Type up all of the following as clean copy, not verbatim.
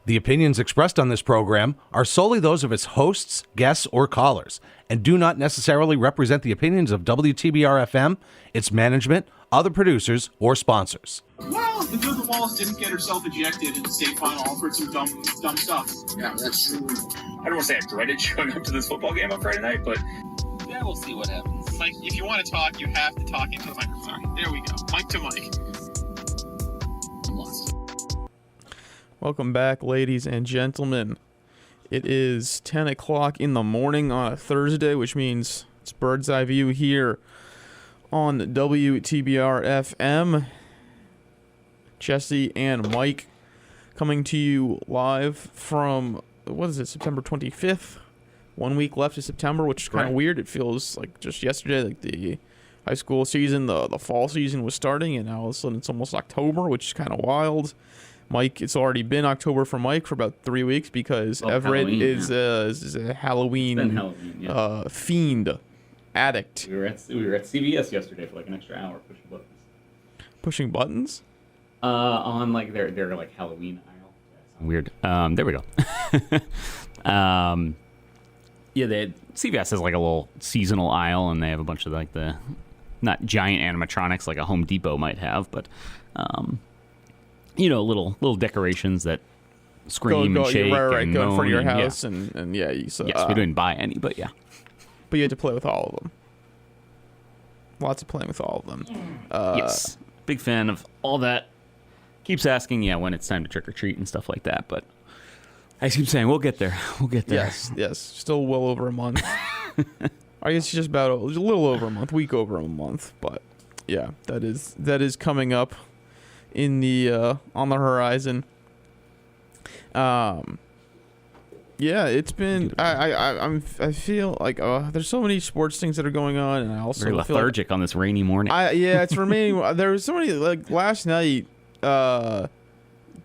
The opinions expressed on this program are solely those of its hosts, guests, or callers, and do not necessarily represent the opinions of WTBR-FM, its management, other producers, or sponsors. Well, the Good Walls didn't get herself ejected in the state final for some dumb stuff. Yeah, that's true. I don't want to say I dreaded showing up to this football game on Friday night, but yeah, we'll see what happens. Mike, if you want to talk, you have to talk into the microphone. There we go. Mic to mic. Welcome back, ladies and gentlemen. It is 10 o'clock in the morning on a Thursday, which means it's Bird's Eye View here on WTBR-FM. Jesse and Mike coming to you live from, September 25th? 1 week left of September, which is kind of weird. It feels like just yesterday, like the high school season, the fall season was starting, and now all of a sudden it's almost October, which is kind of wild. Mike, it's already been October for Mike for about 3 weeks because Everett is a Halloween fiend addict. We were at CVS yesterday for like an extra hour pushing buttons. Pushing buttons? On like their like Halloween aisle. Weird. There we go. CVS has like a little seasonal aisle, and they have a bunch of like the not giant animatronics like a Home Depot might have, but little decorations that scream and shake and go in moan front of your and, house, yeah. and yeah. So, yes, we didn't buy any, but yeah. But you had to play with all of them. Lots of playing with all of them. Yes, big fan of all that. Keeps asking, when it's time to trick or treat and stuff like that, but I keep saying we'll get there. Yes. Still well over a month. I guess just about a little over a month, week over a month, but yeah, that is coming up in the on the horizon. It's been I feel like there's so many sports things that are going on, and I also very lethargic on this rainy morning. It's remaining. There was so many, like last night.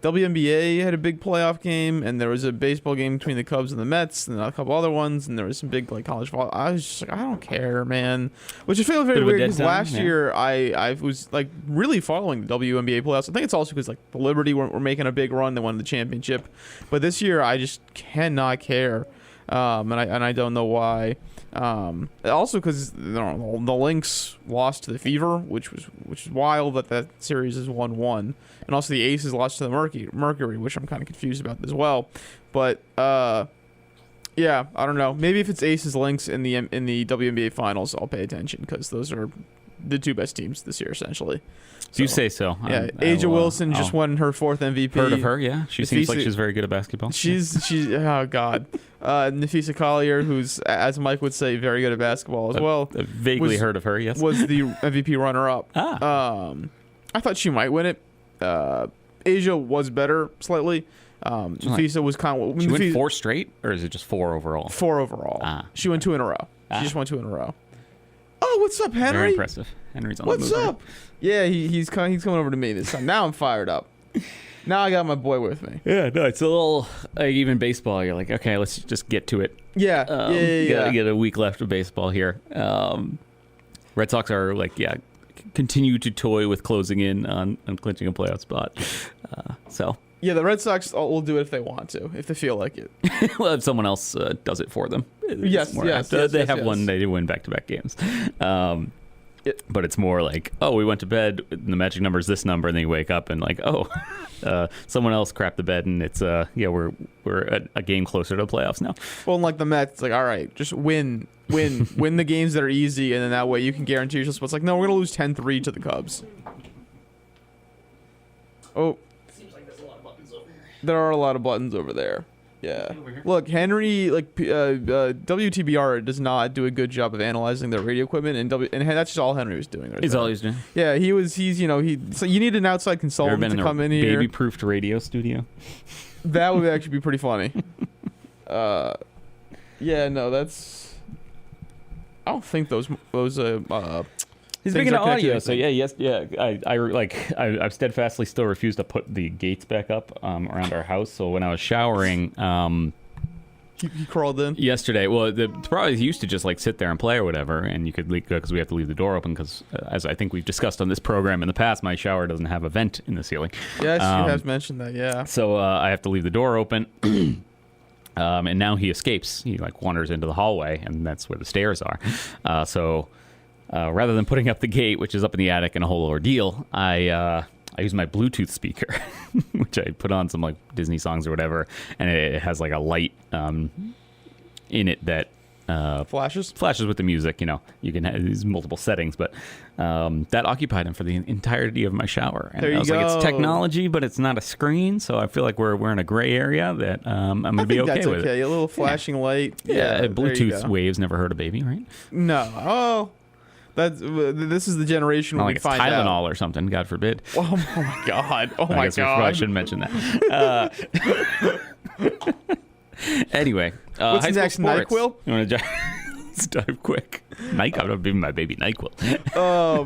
WNBA had a big playoff game, and there was a baseball game between the Cubs and the Mets, and a couple other ones, and there was some big like college football. I was just like, I don't care, man. Which I feel very weird because last year I was like really following the WNBA playoffs. I think it's also because like the Liberty were making a big run; they won the championship. But this year I just cannot care, and I don't know why. Also because the Lynx lost to the Fever, which is wild that series is 1-1, and also the Aces lost to the Mercury, which I'm kind of confused about as well. But I don't know. Maybe if it's Aces Lynx in the WNBA finals, I'll pay attention because those are the two best teams this year essentially. Do you say so? Yeah, Aja Wilson just won her 4th MVP. Heard of her? Yeah, she seems like she's very good at basketball. She's oh god, Nafisa Collier, who's as Mike would say, very good at basketball as well. I've vaguely heard of her. Yes, was the MVP runner-up. I thought she might win it. Aja was better slightly. Nafisa was kind of. She went 4 straight, or is it just 4 overall? 4 overall. She went 2 in a row. She just won 2 in a row. Oh, what's up, Henry? Very impressive. Henry's on the move. What's up? Yeah, he's coming over to me this time. Now I'm fired up. Now I got my boy with me. Yeah, no, it's a little like even baseball. You're like, okay, let's just get to it. Yeah, Gotta get a week left of baseball here. Red Sox are continue to toy with closing in on clinching a playoff spot. Yeah, the Red Sox will do it if they want to, if they feel like it. Well, if someone else does it for them. Yes. They have one. They win back-to-back games. But it's more like, we went to bed, and the magic number is this number, and then you wake up and like, someone else crapped the bed, and it's we're a game closer to the playoffs now. Well, and like the Mets, it's like, all right, just win the games that are easy, and then that way you can guarantee yourself. But it's like, no, we're gonna lose 10-3 to the Cubs. Oh. There are a lot of buttons over there. Yeah. Look, Henry, like WTBR does not do a good job of analyzing their radio equipment, and that's just all Henry was doing. Is all he's doing. Yeah, so you need an outside consultant to come in here. Baby-proofed radio studio. That would actually be pretty funny. That's. I don't think those He's big into audio, so I steadfastly still refuse to put the gates back up around our house. So when I was showering, He crawled in yesterday. Well, the problem is he used to just like sit there and play or whatever, and you could leave because we have to leave the door open because, as I think we've discussed on this program in the past, my shower doesn't have a vent in the ceiling. Yes, you have mentioned that. Yeah. So I have to leave the door open. And now he escapes. He like wanders into the hallway, and that's where the stairs are. So rather than putting up the gate, which is up in the attic and a whole ordeal, I use my Bluetooth speaker, which I put on some like Disney songs or whatever, and it has like a light in it that flashes with the music. You know, you can have these multiple settings, but that occupied him for the entirety of my shower. And there you I was go. like, it's technology, but it's not a screen, so I feel like we're in a gray area that I'm going to be okay with. Okay, a little flashing light. Yeah, Bluetooth waves never hurt a baby, right? No. Oh. This is the generation Not where like we it's find Tylenol out. or something, God forbid. Oh my God. Oh I my guess we probably God. shouldn't mention that. Anyway, what's high next? school sports. NyQuil? You want to let's dive quick? I'm going to be my baby NyQuil. All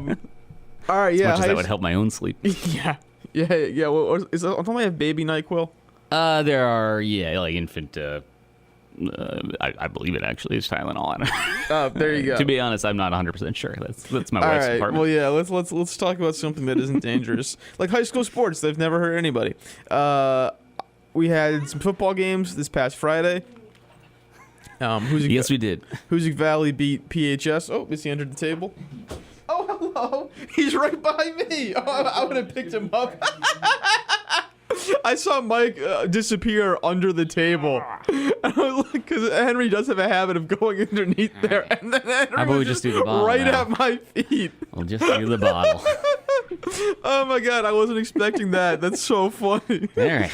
right, yeah. As much as that would help my own sleep. Yeah. Well, don't they have baby NyQuil? There are, like infant. I believe it actually is Tylenol. Oh, there you go. To be honest, I'm not 100% sure. That's my All wife's right. department. Well, yeah. Let's talk about something that isn't dangerous, like high school sports. They've never hurt anybody. We had some football games this past Friday. Yes, we did. Hoosick Valley beat PHS. Oh, Missy entered the table. Oh, hello. He's right by me. Oh, I would have picked him up. I saw Mike disappear under the table. Because Henry does have a habit of going underneath there. And then Henry about we was just do the bottle right now? at my feet. We'll just do the bottle. Oh, my God. I wasn't expecting that. That's so funny. All right.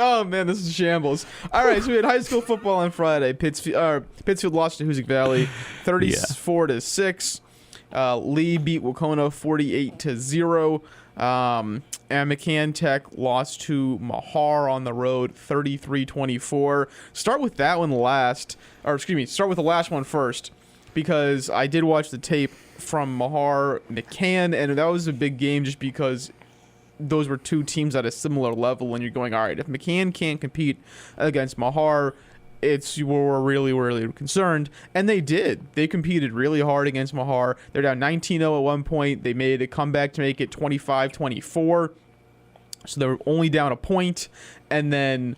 Oh, man, this is shambles. All right, so we had high school football on Friday. Pittsfield lost to Hoosick Valley 34-6. Lee beat Wacono 48-0. And McCann Tech lost to Mahar on the road 33-24. Start with that one start with the last one first, because I did watch the tape from Mahar McCann, and that was a big game just because those were two teams at a similar level, and you're going, all right, if McCann can't compete against Mahar, we're really, really concerned. And they did. They competed really hard against Mahar. They're down 19-0 at one point. They made a comeback to make it 25-24. So they were only down a point. And then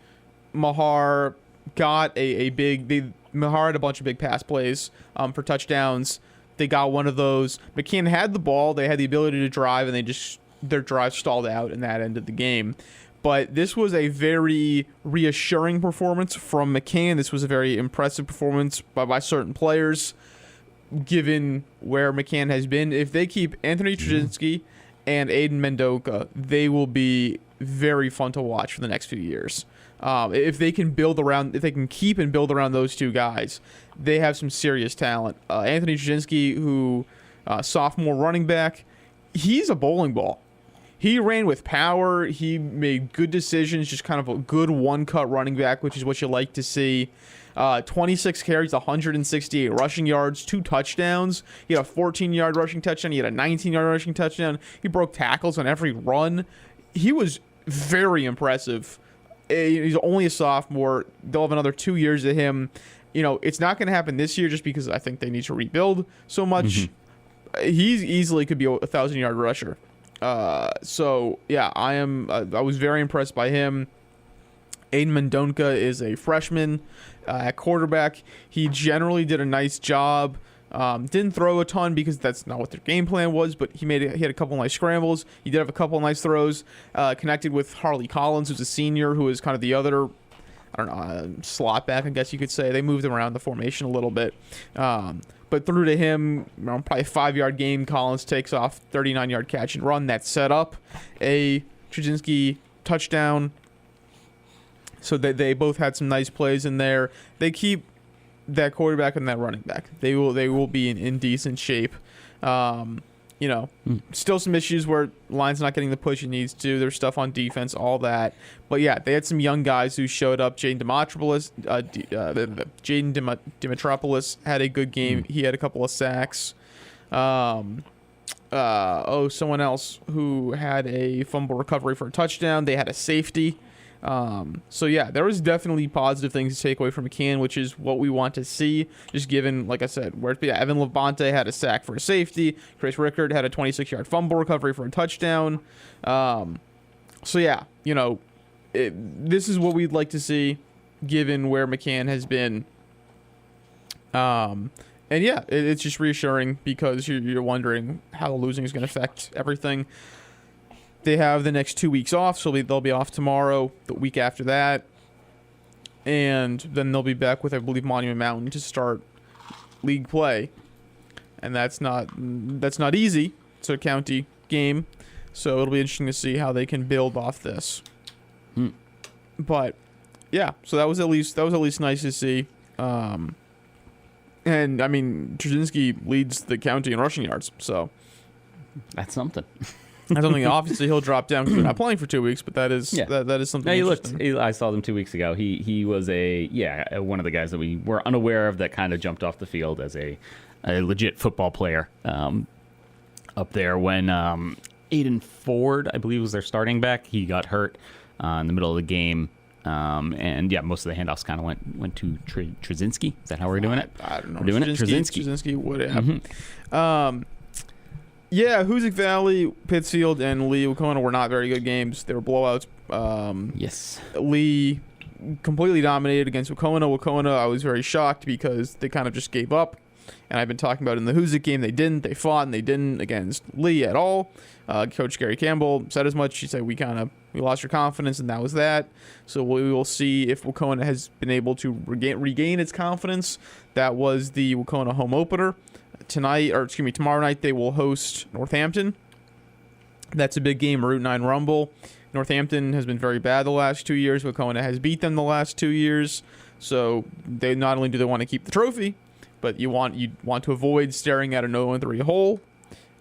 Mahar got Mahar had a bunch of big pass plays for touchdowns. They got one of those. McCann had the ball. They had the ability to drive, and their drive stalled out, and that ended the game. But this was a very reassuring performance from McCann. This was a very impressive performance by certain players, given where McCann has been. If they keep Anthony Trzynski and Aiden Mendoka, they will be very fun to watch for the next few years. If they can keep and build around those two guys, they have some serious talent. Anthony Trzynski, who sophomore running back, he's a bowling ball. He ran with power. He made good decisions, just kind of a good one-cut running back, which is what you like to see. 26 carries, 168 rushing yards, 2 touchdowns. He had a 14-yard rushing touchdown. He had a 19-yard rushing touchdown. He broke tackles on every run. He was very impressive. He's only a sophomore. They'll have another 2 years of him. It's not going to happen this year just because I think they need to rebuild so much. He easily could be a 1,000-yard rusher. So yeah, I was very impressed by him. Aiden Mendonca is a freshman at quarterback. He generally did a nice job. Didn't throw a ton because that's not what their game plan was, but he had a couple nice scrambles. He did have a couple nice throws. Connected with Harley Collins, who's a senior, who is kind of the other, slot back, I guess you could say. They moved him around the formation a little bit. But through to him, probably a 5-yard game. Collins takes off, 39-yard catch and run. That set up a Trzynski touchdown. So they both had some nice plays in there. They keep that quarterback and that running back. They will be in decent shape. Still some issues where line's not getting the push it needs to. There's stuff on defense, all that. But yeah, they had some young guys who showed up. Jaden Dimitropoulos had a good game. He had a couple of sacks. Someone else who had a fumble recovery for a touchdown. They had a safety So yeah, there was definitely positive things to take away from McCann, which is what we want to see. Just given, like I said, where Evan Levante had a sack for a safety, Chris Rickard had a 26-yard fumble recovery for a touchdown. So yeah, this is what we'd like to see, given where McCann has been. And yeah, it's just reassuring because you're wondering how losing is going to affect everything. They have the next 2 weeks off, so they'll be off tomorrow, the week after that. And then they'll be back with, I believe, Monument Mountain to start league play. And that's not easy. It's a county game, so it'll be interesting to see how they can build off this. But yeah, so that was at least nice to see. And I mean, Trzynski leads the county in rushing yards, so that's something. I don't think obviously he'll drop down because they're not playing for 2 weeks, but that is something. Yeah, I saw them 2 weeks ago. He was one of the guys that we were unaware of that kind of jumped off the field as a legit football player up there when Aiden Ford, I believe, was their starting back. He got hurt in the middle of the game. And yeah, most of the handoffs kind of went to Trzynski. Is that how we're doing it? I don't know. We're doing Trzynski would have. Yeah, Hoosick Valley, Pittsfield, and Lee Wacona were not very good games. They were blowouts. Yes. Lee completely dominated against Wacona. Wacona, I was very shocked because they kind of just gave up. And I've been talking about in the Hoosick game, they didn't. They fought, and they didn't against Lee at all. Coach Gary Campbell said as much. He said, we lost your confidence, and that was that. So we will see if Wacona has been able to regain its confidence. That was the Wacona home opener. Tomorrow night they will host Northampton. That's a big game, Route 9 Rumble. Northampton has been very bad the last 2 years. Wacona has beat them the last 2 years. So they not only do they want to keep the trophy, but you want to avoid staring at a 0-3 hole.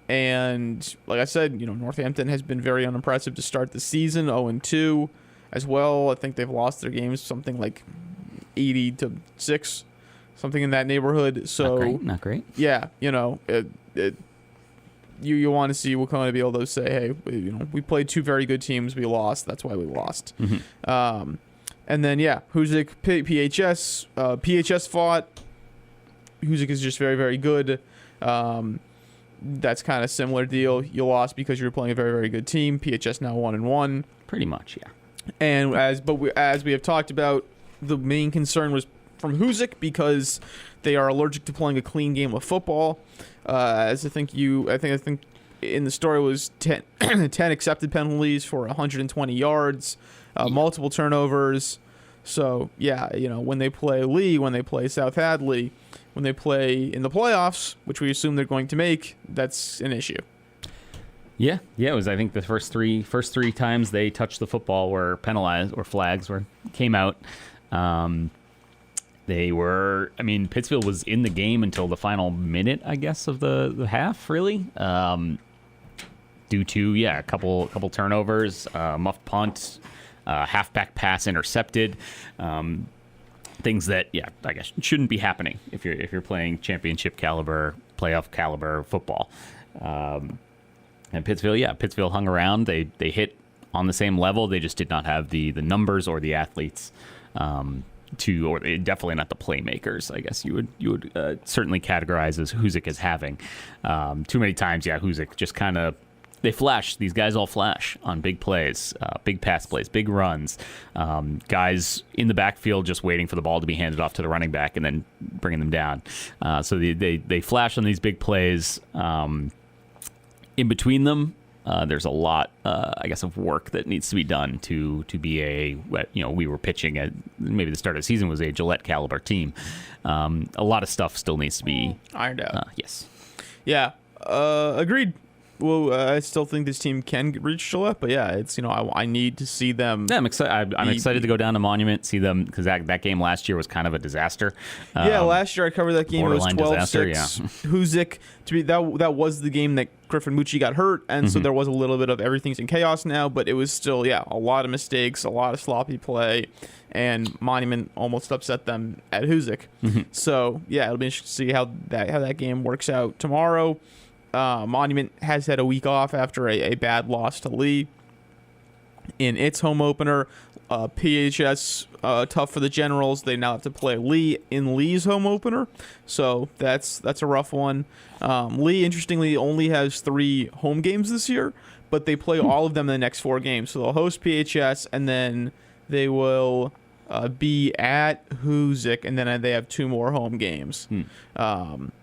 And like I said, Northampton has been very unimpressive to start the season, 0-2 as well. I think they've lost their games something like 80-6. Something in that neighborhood. So not great. Yeah, you want to see Wacona be able to say, hey, we played two very good teams, we lost. That's why we lost. Mm-hmm. And then yeah, Hoosick, PHS. PHS fought. Hoosick is just very, very good. That's kind of similar deal. You lost because you were playing a very, very good team. PHS now 1-1. Pretty much, yeah. And as we have talked about, the main concern was from Hoosick because they are allergic to playing a clean game of football. As I think in the story was 10 accepted penalties for 120 yards, multiple turnovers. So yeah, when they play Lee, when they play South Hadley, when they play in the playoffs, which we assume they're going to make, that's an issue. Yeah. It was. I think the first three times they touched the football were penalized or flags came out. They were. I mean, Pittsfield was in the game until the final minute, I guess, of the half. Really, due to a couple turnovers, muffed punt, halfback pass intercepted, things that I guess shouldn't be happening if you're playing championship caliber, playoff caliber football. And Pittsfield hung around. They hit on the same level. They just did not have the numbers or the athletes. Or definitely not the playmakers, I guess you would certainly categorize as Hoosick as having. Too many times, Hoosick just kind of, they flash. These guys all flash on big plays, big pass plays, big runs. Guys in the backfield just waiting for the ball to be handed off to the running back and then bringing them down. So they flash on these big plays. In between them, there's a lot, I guess, of work that needs to be done to be we were pitching at maybe the start of the season was a Gillette caliber team. A lot of stuff still needs to be ironed out. Yes. Yeah. Agreed. Well, I still think this team can reach Gillette, but yeah, it's I need to see them. Yeah, I'm excited. I'm excited to go down to Monument, see them, because that game last year was kind of a disaster. Last year I covered that game. It was 12-6. Yeah. Hoosick that was the game that Griffin Mucci got hurt, and so there was a little bit of everything's in chaos now, but it was still a lot of mistakes, a lot of sloppy play, and Monument almost upset them at Hoosick. Mm-hmm. So it'll be interesting to see how that game works out tomorrow. Monument has had a week off after a bad loss to Lee in its home opener. PHS, tough for the Generals. They now have to play Lee in Lee's home opener, so that's a rough one. Lee, interestingly, only has 3 home games this year, but they play all of them in the next 4 games. So they'll host PHS, and then they will be at Hoosick, and then they have 2 more home games.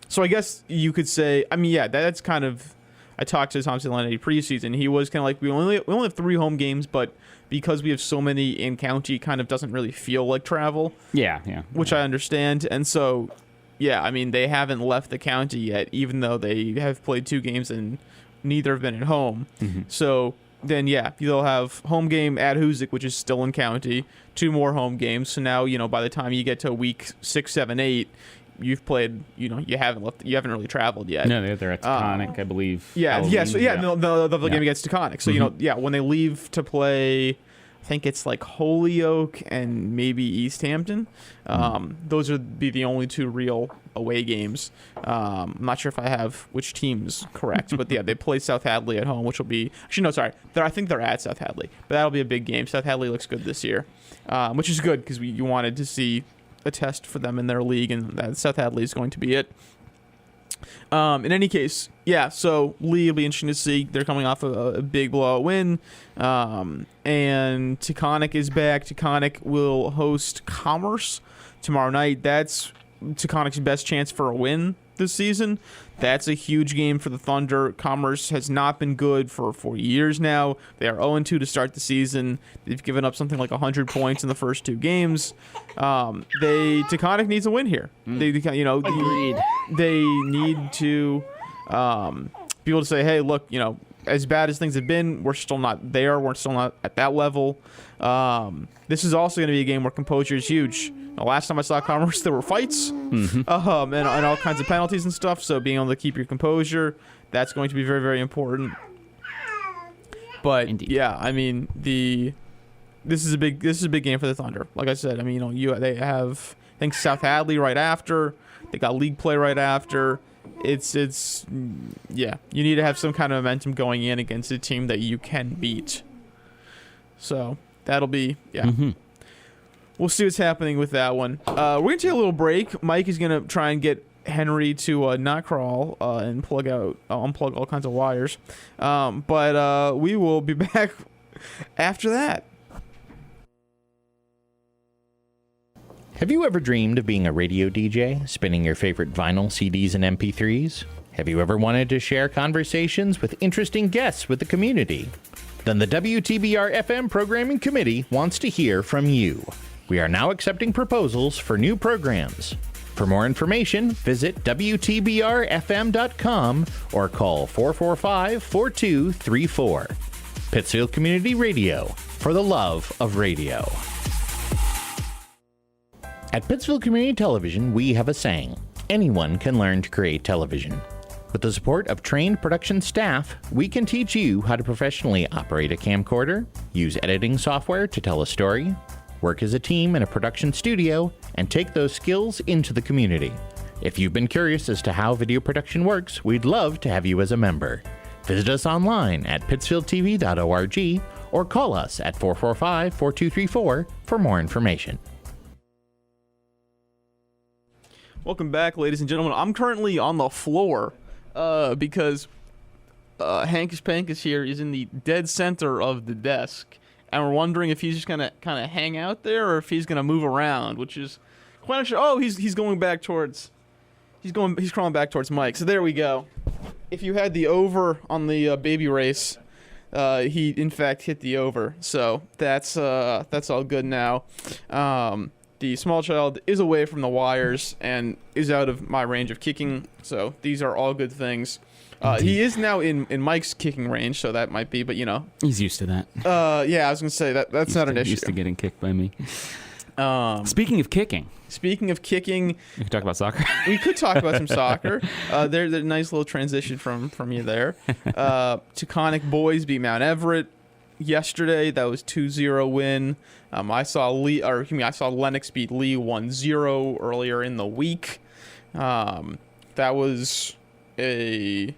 So I guess you could say, I mean, yeah, that's kind of. I talked to Thompson Leonard preseason. He was kind of like, we only have 3 home games, but because we have so many in county, kind of doesn't really feel like travel. Yeah. Which I understand. And so, yeah, I mean, they haven't left the county yet, even though they have played 2 games and neither have been at home. So then, yeah, they'll have home game at Hoosick, which is still in county, 2 more home games. So now, by the time you get to week 6, 7, 8, you've played, you haven't really traveled yet. No, they're at Taconic, I believe. Yeah, the game against Taconic. So, when they leave to play, I think it's like Holyoke and maybe East Hampton. Those would be the only 2 real away games. I'm not sure if I have which teams correct, but yeah, they play South Hadley at home, which will be, actually, no, sorry. I think they're at South Hadley, but that'll be a big game. South Hadley looks good this year, which is good because you wanted to see a test for them in their league, and South Hadley is going to be it. In any case, yeah, so Lee will be interesting to see. They're coming off a big blowout win, and Taconic is back. Taconic will host Commerce tomorrow night. That's Taconic's best chance for a win this season. That's a huge game for the Thunder. Commerce has not been good for 4 years now. They are 0-2 to start the season. They've given up something like 100 points in the first 2 games. Taconic needs a win here. Agreed. They need to be able to say, hey, look, as bad as things have been, we're still not there. We're still not at that level. This is also going to be a game where composure is huge. The last time I saw Commerce, there were fights and all kinds of penalties and stuff. So being able to keep your composure, that's going to be very, very important. But indeed. Yeah, I mean this is a big game for the Thunder. Like I said, I mean they have, I think, South Hadley right after. They got league play right after. It's you need to have some kind of momentum going in against a team that you can beat. So that'll be We'll see what's happening with that one. We're gonna take a little break. Mike is gonna try and get Henry to not crawl and unplug all kinds of wires. But we will be back after that. Have you ever dreamed of being a radio DJ, spinning your favorite vinyl, CDs, and MP3s? Have you ever wanted to share conversations with interesting guests with the community? Then the WTBR-FM Programming Committee wants to hear from you. We are now accepting proposals for new programs. For more information, visit WTBRFM.com or call 445-4234. Pittsfield Community Radio, for the love of radio. At Pittsfield Community Television, we have a saying: anyone can learn to create television. With the support of trained production staff, we can teach you how to professionally operate a camcorder, use editing software to tell a story, work as a team in a production studio, and take those skills into the community. If you've been curious as to how video production works, we'd love to have you as a member. Visit us online at pittsfieldtv.org or call us at 445-4234 for more information. Welcome back, ladies and gentlemen. I'm currently on the floor because Hankus Pankus here is in the dead center of the desk. And we're wondering if he's just gonna kind of hang out there or if he's gonna move around, which is quite interesting. Oh, he's going back towards. He's crawling back towards Mike. So there we go. If you had the over on the baby race, he in fact hit the over. So that's all good now. The small child is away from the wires and is out of my range of kicking. So these are all good things. He is now in Mike's kicking range, so that might be, but he's used to that. Yeah, I was gonna say that's not an issue. Used to getting kicked by me. Speaking of kicking, we can talk about soccer. We could talk about some soccer. There's a nice little transition from you there. Taconic boys beat Mount Everett yesterday. That was 2-0 win. I saw Lennox beat Lee 1-0 earlier in the week. That was a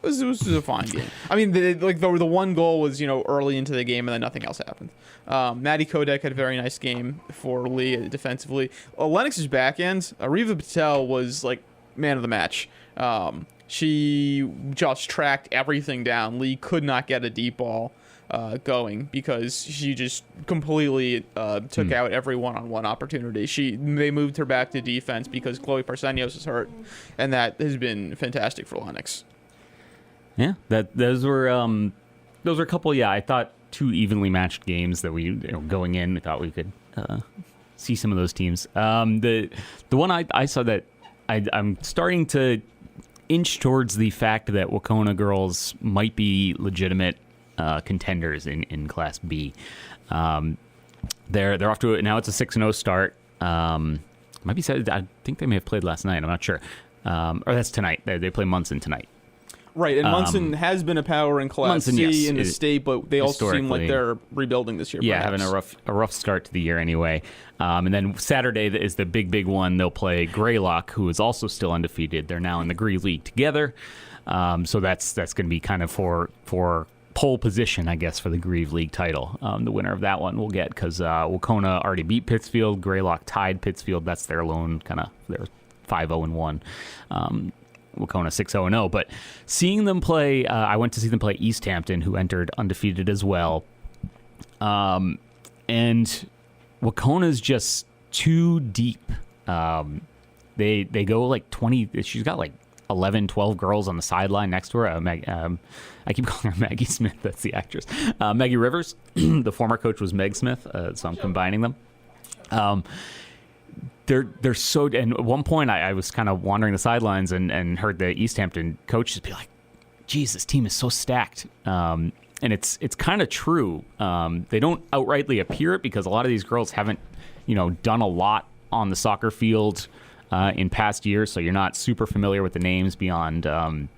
It was a fine game. I mean, the one goal was early into the game, and then nothing else happened. Maddie Kodek had a very nice game for Lee defensively. Lennox's back end, Ariva Patel was like man of the match. She just tracked everything down. Lee could not get a deep ball going because she just completely took out every one-on-one opportunity. They moved her back to defense because Chloe Parsenios is hurt, and that has been fantastic for Lennox. Yeah, those were a couple. Yeah, I thought 2 evenly matched games that we going in. We thought we could see some of those teams. The one I saw that I'm starting to inch towards the fact that Wacona girls might be legitimate contenders in Class B. They're off to it now. It's a 6-0 start. Might be said. I think they may have played last night. I'm not sure. Or that's tonight. They play Munson tonight. Right, and Munson has been a power in Class C in the state, but they also seem like they're rebuilding this year. Yeah, having a rough start to the year anyway. And then Saturday is the big one. They'll play Greylock, who is also still undefeated. They're now in the Grieve League together. So that's going to be kind of for pole position, I guess, for the Grieve League title. The winner of that one will get, because Wacona already beat Pittsfield. Greylock tied Pittsfield. That's their lone kind of, they're 5-0-1. Wacona 6-0-0, but seeing them play, I went to see them play East Hampton, who entered undefeated as well. And Wacona's just too deep. They go like 20. She's got like 11, 12 girls on the sideline next to her. I keep calling her Maggie Smith. That's the actress. Maggie Rivers. The former coach was Meg Smith, so I'm combining them. They're so, and at one point I was kind of wandering the sidelines and heard the East Hampton coach just be like, geez, this team is so stacked. And it's kind of true. They don't outrightly appear it because a lot of these girls haven't, done a lot on the soccer field in past years. So you're not super familiar with the names beyond, the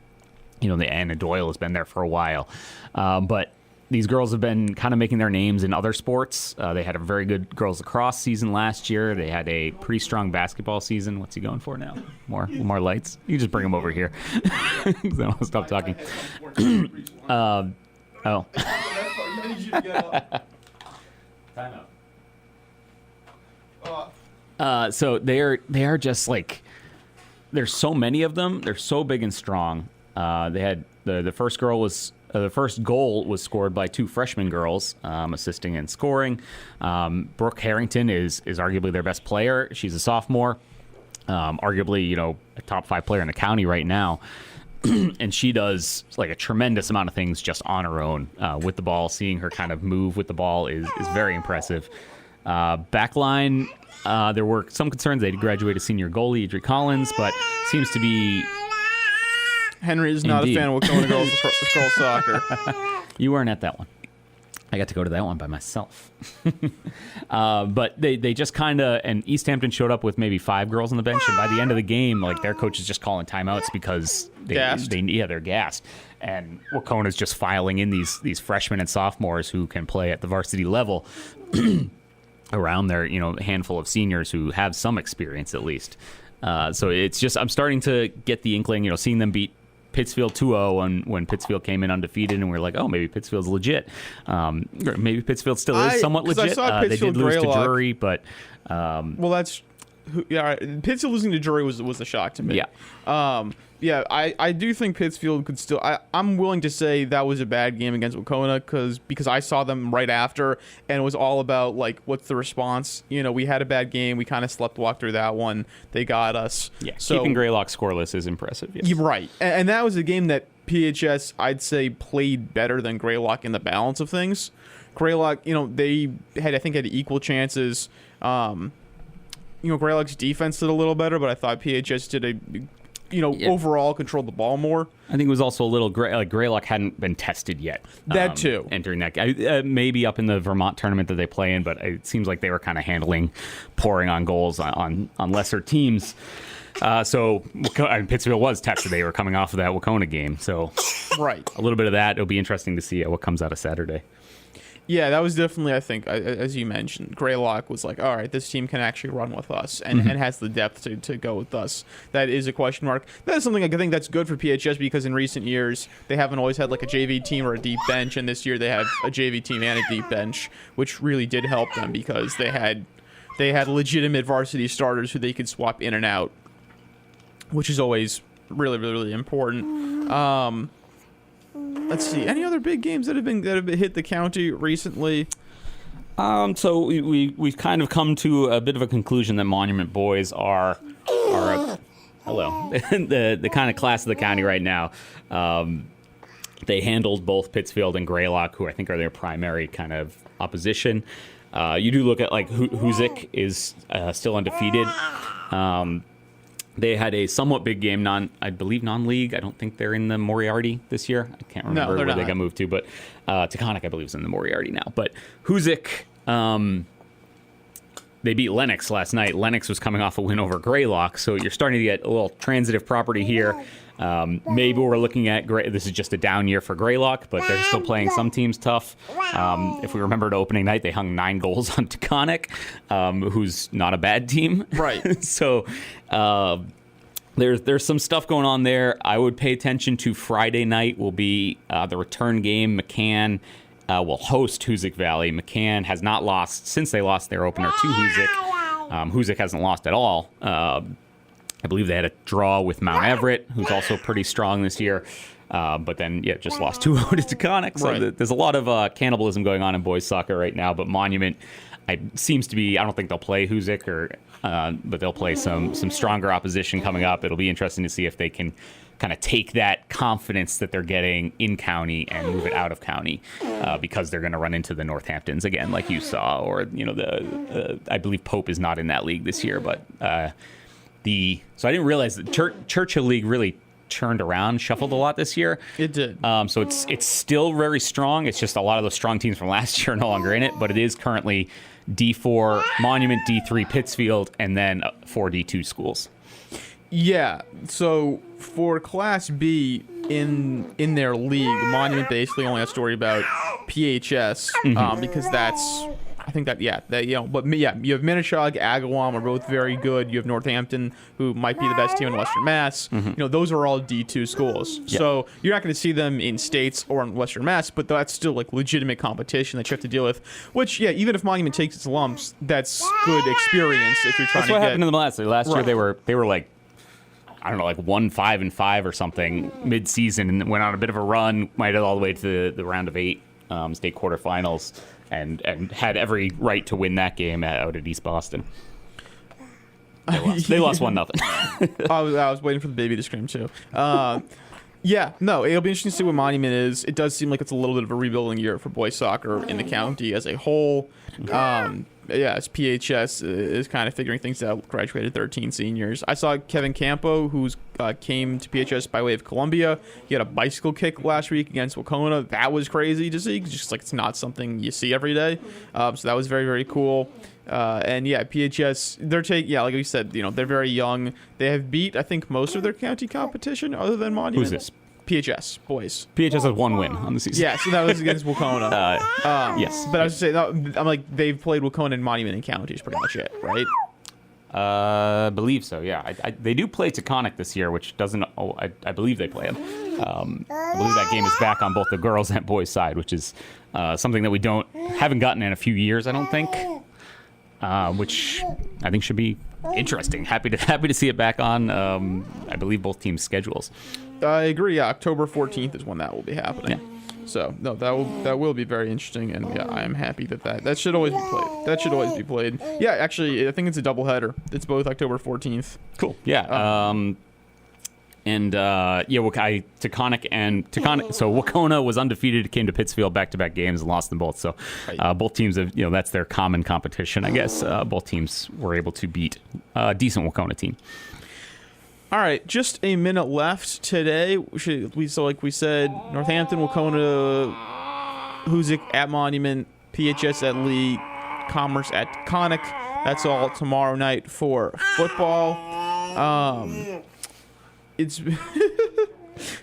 Anna Doyle has been there for a while. But these girls have been kind of making their names in other sports. They had a very good girls lacrosse season last year. They had a pretty strong basketball season. What's he going for now? More lights? You just bring them over here. Then I'll stop talking. Oh. So they are just like, there's so many of them. They're so big and strong. They had the first girl was. The first goal was scored by 2 freshman girls assisting and scoring. Brooke Harrington is arguably their best player. She's a sophomore, arguably a top 5 player in the county right now. And she does like a tremendous amount of things just on her own with the ball. Seeing her kind of move with the ball is very impressive. Backline, there were some concerns. They graduated senior goalie Adri Collins, but seems to be. Henry is not a fan of Wacona girls soccer. You weren't at that one. I got to go to that one by myself. But they just kind of, and East Hampton showed up with maybe 5 girls on the bench, and by the end of the game, like their coach is just calling timeouts because they're gassed. And Wacona's just filing in these freshmen and sophomores who can play at the varsity level around their handful of seniors who have some experience at least. So it's just, I'm starting to get the inkling, seeing them beat Pittsfield 2-0 when Pittsfield came in undefeated, and we were like, oh, maybe Pittsfield's legit. Maybe Pittsfield still is somewhat legit. They did lose to Drury, but Pittsfield losing to Drury was a shock to me. Yeah. I do think Pittsfield could still. I'm willing to say that was a bad game against Wacona because I saw them right after, and it was all about like, what's the response? We had a bad game. We kind of walked through that one. They got us. Yeah, so, keeping Greylock scoreless is impressive. Yes. You're right, and that was a game that PHS I'd say played better than Greylock in the balance of things. Greylock, they had equal chances. Greylock's defense did a little better, but I thought PHS did overall controlled the ball more. I think it was also a little Greylock hadn't been tested yet. That too. Entering that, maybe up in the Vermont tournament that they play in, but it seems like they were kind of pouring on goals on lesser teams. Pittsfield was tested. They were coming off of that Wacona game, so right. A little bit of that. It'll be interesting to see what comes out of Saturday. Yeah, that was definitely, I think, as you mentioned, Greylock was like, all right, this team can actually run with us and has the depth to go with us. That is a question mark. That is something I think that's good for PHS because in recent years, they haven't always had like a JV team or a deep bench, and this year they have a JV team and a deep bench, which really did help them because they had legitimate varsity starters who they could swap in and out, which is always really, really, really important. Let's see. Any other big games that have hit the county recently? So we've kind of come to a bit of a conclusion that Monument boys are hello the kind of class of the county right now. They handled both Pittsfield and Greylock, who I think are their primary kind of opposition. You do look at like Hoosick is still undefeated. They had a somewhat big game, I believe non-league. I don't think they're in the Moriarty this year. I can't remember where they got moved to, but Taconic, I believe, is in the Moriarty now. But Hoosick, they beat Lennox last night. Lennox was coming off a win over Greylock, so you're starting to get a little transitive property here. Maybe we're looking at this is just a down year for Greylock, but they're still playing some teams tough. If we remember to opening night, they hung 9 goals on Taconic, who's not a bad team. Right. So there's some stuff going on there. I would pay attention to Friday night will be the return game. McCann will host Hoosick Valley. McCann has not lost since they lost their opener to Hoosick. Hoosick hasn't lost at all. I believe they had a draw with Mount Everett, who's also pretty strong this year. But then, just lost 2-0 to Taconic. So there's a lot of cannibalism going on in boys soccer right now. But Monument seems to be, I don't think they'll play Hoosick, but they'll play some stronger opposition coming up. It'll be interesting to see if they can kind of take that confidence that they're getting in county and move it out of county because they're going to run into the Northamptons again, like you saw. Or, I believe Pope is not in that league this year, but... So I didn't realize that Churchill League really turned around, shuffled a lot this year. It did. So it's still very strong. It's just a lot of those strong teams from last year are no longer in it, but it is currently D4 Monument, D3 Pittsfield, and then 4 D2 schools. Yeah. So for Class B in their league, Monument basically only has to worry about PHS because that's... I think but you have Minnehaha, Agawam are both very good. You have Northampton, who might be the best team in Western Mass. Those are all D2 schools. Yep. So you're not going to see them in states or in Western Mass, but that's still like legitimate competition that you have to deal with. Which, even if Monument takes its lumps, that's good experience if you're trying to get... That's what happened in the last year. They were like, I don't know, like 1-5-5 or something mid-season, and went on a bit of a run, might have all the way to the round of 8 state quarterfinals. And had every right to win that game out at East Boston. They lost 1-0. I was waiting for the baby to scream too. It'll be interesting to see what Monument is. It does seem like it's a little bit of a rebuilding year for boys soccer in the county as a whole. As PHS is kind of figuring things out, graduated 13 seniors. I saw Kevin Campo, who's came to PHS by way of Columbia. He had a bicycle kick last week against Wacona. That was crazy to see, just like it's not something you see every day. So that was very, very cool. PHS, like we said, they're very young. They have beat, I think, most of their county competition other than Monument. Who's this? PHS, boys. PHS has 1 win on the season. Yeah, so that was against Wacona. Yes. But I was saying, I'm like, they've played Wacona and Monument in county is pretty much it, right? I believe so, yeah. They do play Taconic this year, which doesn't... I believe they play them. I believe that game is back on both the girls' and boys' side, which is something that we haven't gotten in a few years, I don't think. Which I think should be interesting. Happy to see it back on, I believe, both teams' schedules. I agree. Yeah, October 14th is when that will be happening. Yeah. So no, that will be very interesting, and I am happy that should always be played. That should always be played. Yeah, actually, I think it's a doubleheader. It's both October 14th. Cool. Yeah. Taconic. So Wacona was undefeated, came to Pittsfield back-to-back games and lost them both. So both teams have, that's their common competition, I guess. Both teams were able to beat a decent Wacona team. All right, just a minute left today. So like we said, Northampton, Wacona, Hoosick at Monument, PHS at Lee, Commerce at Taconic. That's all tomorrow night for football. It's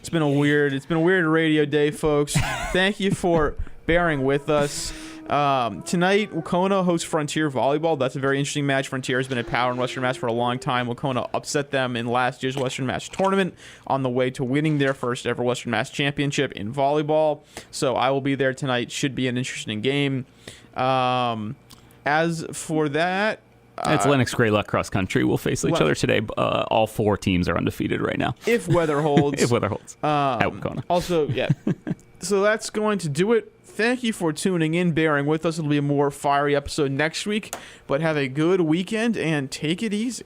been a weird radio day, folks. Thank you for bearing with us. Tonight, Wacona hosts Frontier Volleyball. That's a very interesting match. Frontier has been a power in Western Mass for a long time. Wacona upset them in last year's Western Mass tournament on the way to winning their first ever Western Mass championship in volleyball. So I will be there tonight. Should be an interesting game. As for that... It's Lennox Greylock cross country. We'll face each other today. All 4 teams are undefeated right now. If weather holds. If weather holds. At Wacona. Also, yeah. So that's going to do it. Thank you for tuning in, bearing with us. It'll be a more fiery episode next week, but have a good weekend and take it easy.